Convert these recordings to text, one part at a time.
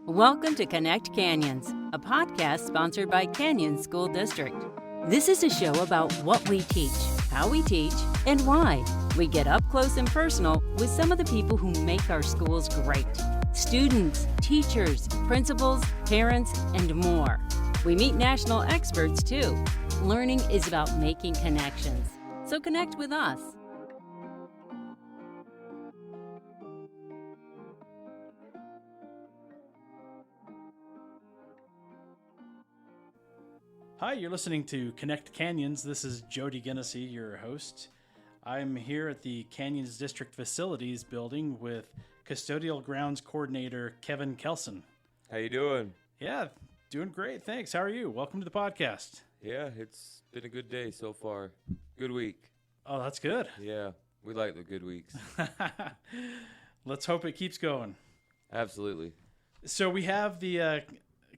Welcome to Connect Canyons, a podcast sponsored by Canyon School District. This is a show about what we teach, how we teach, and why. We get up close and personal with some of the people who make our schools great. Students, teachers, principals, parents, and more. We meet national experts too. Learning is about making connections. So connect with us. Hi, you're listening to Connect Canyons. This is Jody Guennessy, your host. I'm here at the Canyons District Facilities building with Custodial Grounds Coordinator Kevin Kelsen. How you doing? Yeah, doing great. Thanks. How are you? Welcome to the podcast. Yeah, it's been a good day so far. Good week. Oh, that's good. Yeah, we like the good weeks. Let's hope it keeps going. Absolutely. So we have the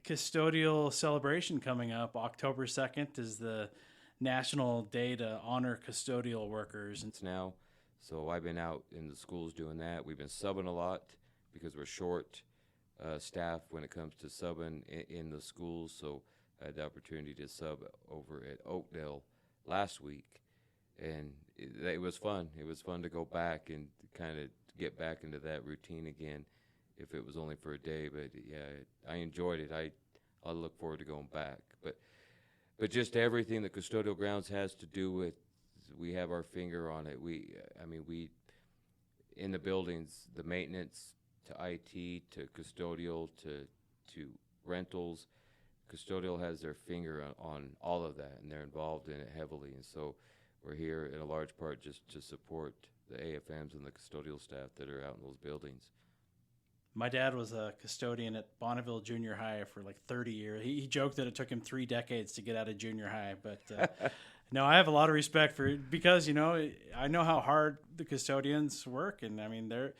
custodial celebration coming up. October 2nd is the National Day to honor custodial workers. It's now, so I've been out in the schools doing that. We've been subbing a lot because we're short staff when it comes to subbing in the schools. So I had the opportunity to sub over at Oakdale last week, and it was fun. It was fun to go back and kind of get back into that routine again, if it was only for a day. But yeah, I enjoyed it. I look forward to going back. But just everything that Custodial Grounds has to do with, we have our finger on it. We in the buildings, the maintenance to IT to custodial to rentals, Custodial has their finger on all of that, and they're involved in it heavily. And so we're here in a large part just to support the AFMs and the custodial staff that are out in those buildings. My dad was a custodian at Bonneville Junior High for like 30 years. He joked that it took him 3 decades to get out of junior high. But no, I have a lot of respect for it because, you know, I know how hard the custodians work. And, I mean, they're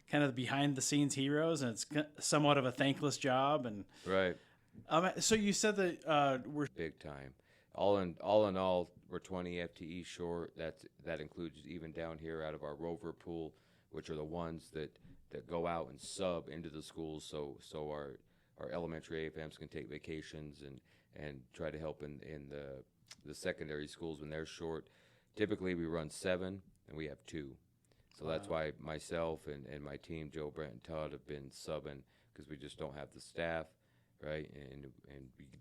kind of behind-the-scenes heroes, and it's somewhat of a thankless job. And Right. So you said that we're Big time. All in all, we're 20 FTE short. That includes even down here out of our rover pool, which are the ones that go out and sub into the schools, so our elementary AFMs can take vacations and try to help in the secondary schools when they're short. Typically we run 7 and we have 2. So that's why myself and my team, Joe, Brent, and Todd, have been subbing, because we just don't have the staff, right? And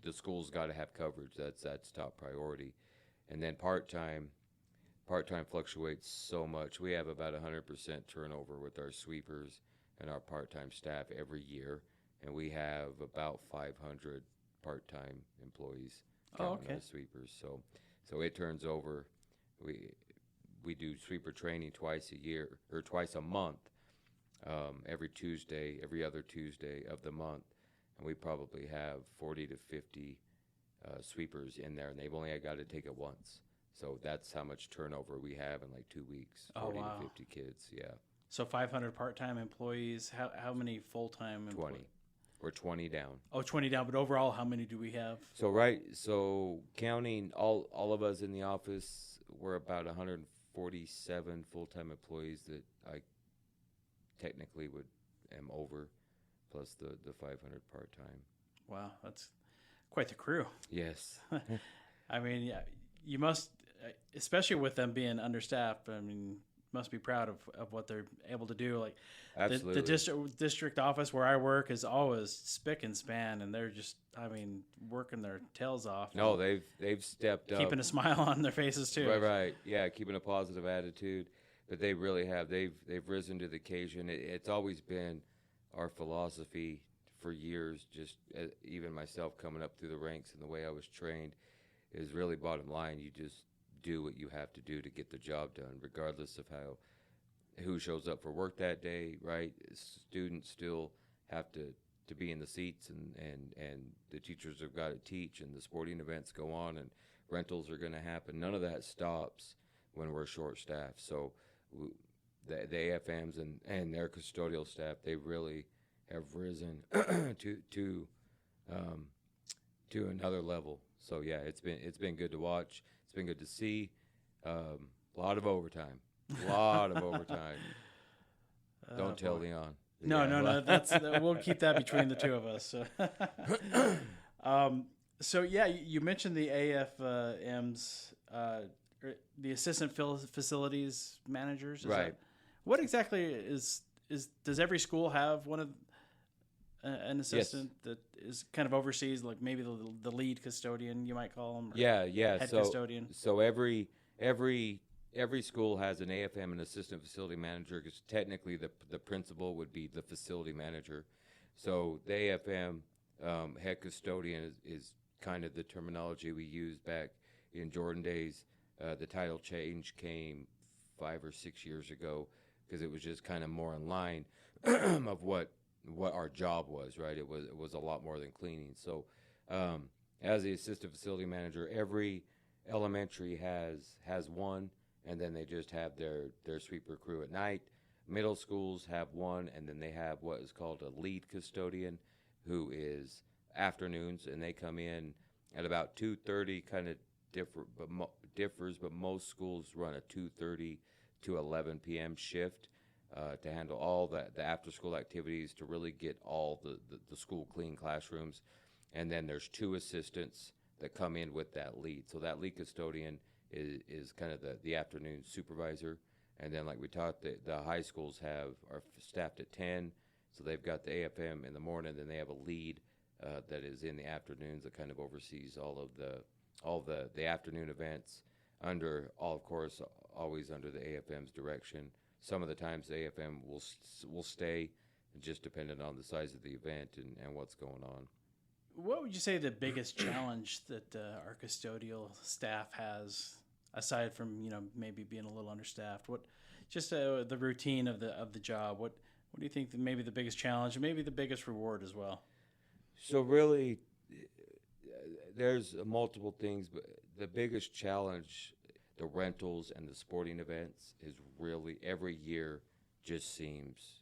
the school's got to have coverage. That's top priority. And then part-time fluctuates so much. We have about 100% turnover with our sweepers and our part-time staff every year, and we have about 500 part-time employees counting our sweepers. So it turns over. We do sweeper training twice a year or twice a month, every other Tuesday of the month, and we probably have 40 to 50 sweepers in there, and they've only got to take it once. So that's how much turnover we have in like 2 weeks. 40 to 50 kids, yeah. So 500 part-time employees. How many full-time employees? 20. We're 20 down. Oh, 20 down. But overall, how many do we have? So counting all of us in the office, we're about 147 full-time employees that I technically am over, plus the 500 part-time. Wow, that's quite the crew. Yes. I mean, yeah, you must, especially with them being understaffed, I mean, must be proud of what they're able to do. Like Absolutely. The district office where I work is always spick and span, and they're just, I mean, working their tails off. No, they've stepped up. Keeping a smile on their faces too. Right. Yeah, keeping a positive attitude. But they really have. They've risen to the occasion. It's always been our philosophy for years, just even myself coming up through the ranks and the way I was trained, is really bottom line. You just do what you have to do to get the job done, regardless of who shows up for work that day, right? Students still have to be in the seats, and the teachers have got to teach, and the sporting events go on, and rentals are going to happen. None of that stops when we're short-staffed. So the AFMs and their custodial staff, they really have risen to another level. So yeah, it's been good to watch. It's been good to see. A lot of overtime. Don't tell Leon. No. We'll keep that between the two of us. So, so yeah, you mentioned the AFMs, the assistant facilities managers. Right. What exactly is does every school have one of an assistant that is kind of oversees, like maybe the lead custodian, you might call them? Head custodian. So every school has an AFM, an assistant facility manager, because technically the principal would be the facility manager. So the AFM, head custodian, is kind of the terminology we used back in Jordan days. The title change came 5 or 6 years ago because it was just kind of more in line of what our job was, right? It was a lot more than cleaning. So as the assistant facility manager, every elementary has one, and then they just have their sweeper crew at night. Middle schools have one, and then they have what is called a lead custodian, who is afternoons, and they come in at about 2:30, kind of differs, but most schools run a 2:30 to 11 p.m. shift to handle all the after-school activities, to really get all the school clean classrooms. And then there's 2 assistants that come in with that lead. So that lead custodian is kind of the afternoon supervisor. And then, like we talked, the high schools are staffed at 10, so they've got the AFM in the morning, then they have a lead that is in the afternoons that kind of oversees all the afternoon events, of course, always under the AFM's direction. Some of the times the AFM will stay, just depending on the size of the event and what's going on. What would you say the biggest challenge that our custodial staff has, aside from maybe being a little understaffed? What just the routine of the job? What do you think maybe the biggest challenge, and maybe the biggest reward as well? So really, there's multiple things, but the biggest challenge, the rentals and the sporting events, is really every year just seems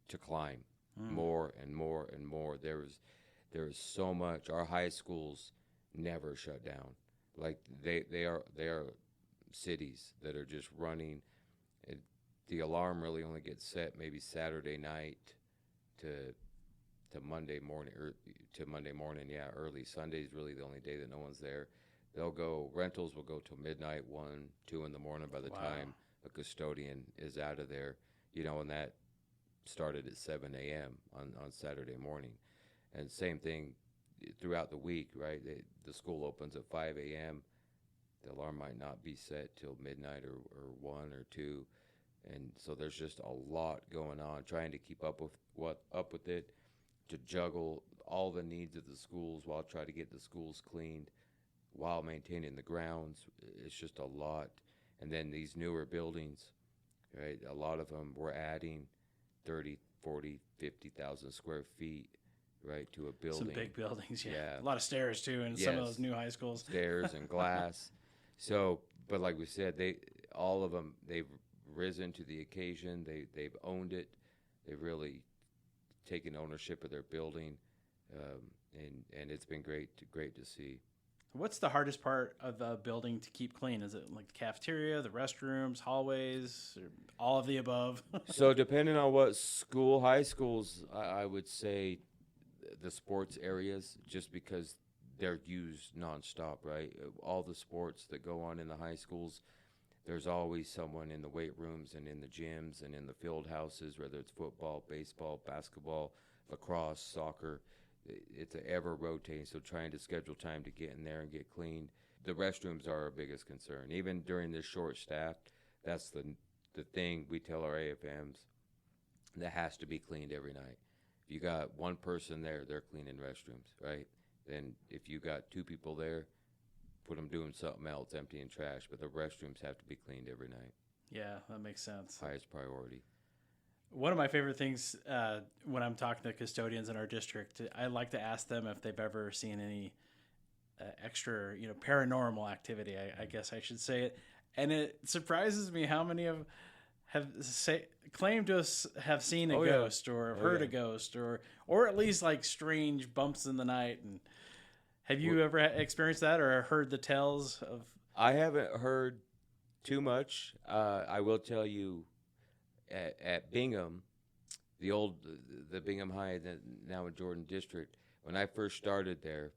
to climb more and more and more. There is so much. Our high schools never shut down. Like they are cities that are just running. The alarm really only gets set maybe Saturday night to Monday morning, yeah, early. Sunday's really the only day that no one's there. Rentals will go till midnight, 1, 2 in the morning by the time a custodian is out of there, and that started at 7 a.m. on Saturday morning. And same thing throughout the week, right? The school opens at 5 a.m. The alarm might not be set till midnight or 1 or 2. And so there's just a lot going on, trying to keep up with it, to juggle all the needs of the schools while trying to get the schools cleaned, while maintaining the grounds. It's just a lot. And then these newer buildings, right? A lot of them, we're adding 30, 40, 50,000 square feet, right, to a building. Some big buildings, yeah. Yeah. A lot of stairs, too, in some of those new high schools. Stairs and glass. So, but like we said, all of them, they've risen to the occasion. They've owned it. They've really taken ownership of their building, and it's been great to see. What's the hardest part of a building to keep clean? Is it like the cafeteria, the restrooms, hallways, or all of the above? So depending on what school, high schools, I would say the sports areas, just because they're used nonstop, right? All the sports that go on in the high schools, there's always someone in the weight rooms and in the gyms and in the field houses, whether it's football, baseball, basketball, lacrosse, soccer. It's ever rotating, so trying to schedule time to get in there and get cleaned. The restrooms are our biggest concern. Even during this short staff, that's the thing we tell our AFMs, that has to be cleaned every night. If you got one person there, they're cleaning restrooms, right? Then if you got 2 people there, put them doing something else, emptying trash, but the restrooms have to be cleaned every night. Yeah, that makes sense. Highest priority. One of my favorite things when I'm talking to custodians in our district, I like to ask them if they've ever seen any extra, paranormal activity, I guess I should say it. And it surprises me how many have claimed to have seen a ghost, or have heard a ghost, or at least like strange bumps in the night. And have you ever experienced that or heard the tales of? I haven't heard too much. I will tell you, at Bingham, the Bingham High, now in Jordan District. When I first started there,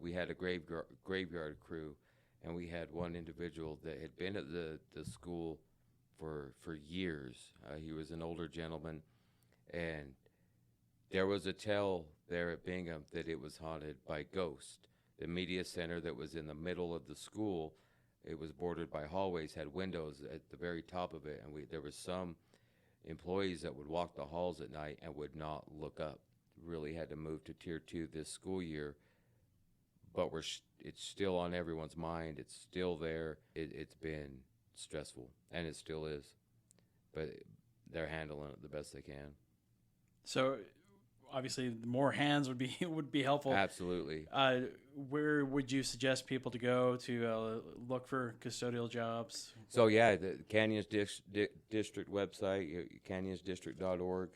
we had a graveyard crew, and we had one individual that had been at the school for years. He was an older gentleman, and there was a tell there at Bingham that it was haunted by ghosts. The media center that was in the middle of the school, it was bordered by hallways, had windows at the very top of it, and there was some employees that would walk the halls at night and would not look up. Really had to move to Tier 2 this school year, but it's still on everyone's mind. It's still there. It's been stressful, and it still is, but they're handling it the best they can. So obviously more hands would be helpful. Absolutely. Where would you suggest people to go to look for custodial jobs? So yeah, the Canyons District website, canyonsdistrict.org,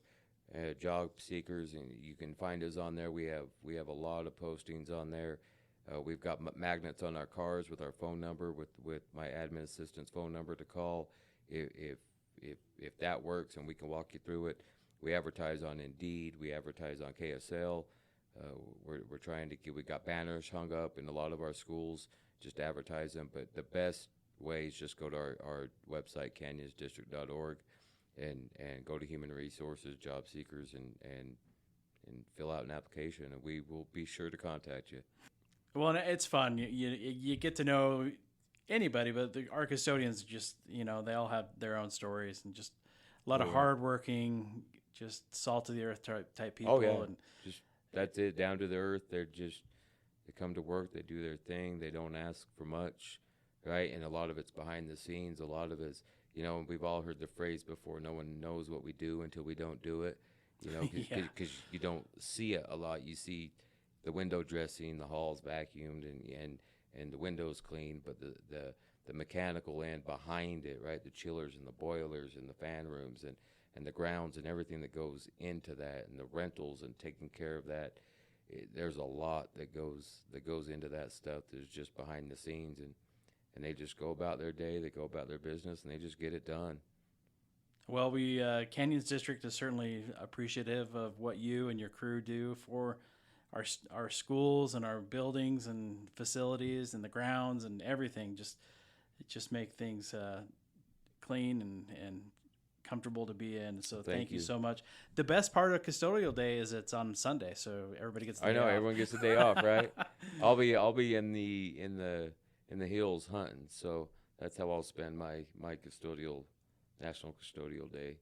job seekers, and you can find us on there. We have a lot of postings on there. We've got magnets on our cars with our phone number, with my admin assistant's phone number to call if that works, and we can walk you through it. We advertise on Indeed. We advertise on KSL. We're trying to we got banners hung up in a lot of our schools, just advertise them. But the best way is just go to our website, canyonsdistrict.org, and go to Human Resources, Job Seekers, and fill out an application, and we will be sure to contact you. Well, it's fun. You get to know anybody, but our custodians just, they all have their own stories, and just a lot of hardworking, just salt of the earth type people. Oh yeah, and just that's it, down to the earth. They come to work, they do their thing, they don't ask for much, right? And a lot of it's behind the scenes. A lot of it's, we've all heard the phrase before: no one knows what we do until we don't do it. Because you don't see it a lot. You see the window dressing, the halls vacuumed, and the windows cleaned, but the mechanical end behind it, right? The chillers and the boilers and the fan rooms and the grounds and everything that goes into that, and the rentals and taking care of that. There's a lot that goes into that stuff that's just behind the scenes, and they just go about their day, they go about their business, and they just get it done. Well, Canyons District is certainly appreciative of what you and your crew do for our schools and our buildings and facilities and the grounds and everything. Just make things clean and comfortable to be in. So thank you so much. The best part of Custodial Day is it's on Sunday, so everybody gets the day off. Everyone gets the day off, right? I'll be in the hills hunting, so that's how I'll spend my National Custodial Day.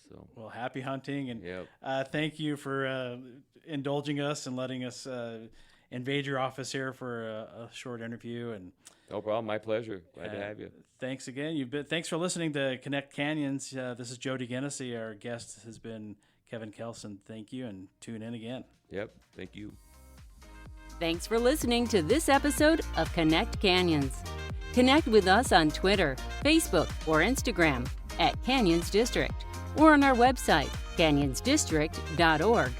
So well, happy hunting, and yep. Thank you for indulging us and letting us invade your office here for a short interview. And no problem, my pleasure. Glad to have you. Thanks again. Thanks for listening to Connect Canyons. This is Jody Guennessy. Our guest has been Kevin Kelsen. Thank you, and tune in again. Yep, thank you. Thanks for listening to this episode of Connect Canyons. Connect with us on Twitter, Facebook, or Instagram @Canyons District, or on our website, canyonsdistrict.org.